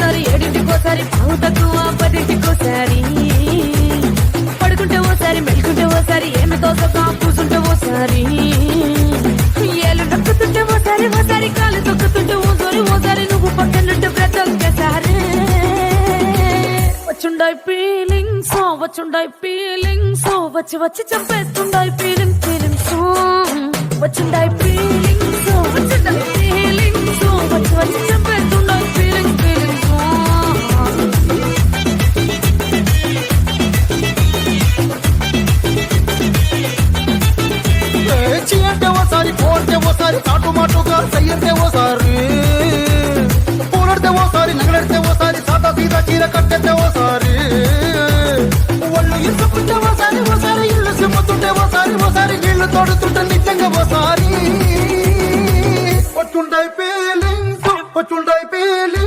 ఓసారి 7ంటికోసారి పావు తక్కువ 10ంటికోసారి పడుకుంటే ఓసారి మెలుకుంటే ఓసారి ఏమి తోసగా కూసుంటే ఓసారి ఏళ్ళు నొక్కుతుంటే ఓసారి ఓసారి కాలు తొక్కుతుంటే ఓసారి నువ్వు పక్కనుంటే ప్రతి ఒక్కసారి వచ్చుండాయి ఫీలింగ్స్ వచ్చి వచ్చి చంపేస్తుండాయి ఫీలింగ్స్ వచ్చుండాయి ఫీలింగ్స్ వచ్చి వచ్చి చంపేస్తుండాయి ఫీలింగ్స్ చీ అంటే ఓసారి పోతే ఓసారి చాటు మాటుగా సయ్యంటే ఓసారి పూలడితే ఓసారి నగలడితే ఓసారి సాదా సీదా చీర కట్టెత్తే ఓసారి ఒళ్ళు ఇసుకుంటే ఓసారి ఇల్లు సిమ్ముతుంటే ఓసారి నీళ్లు తోడుతుంటే నిజంగా ఓసారి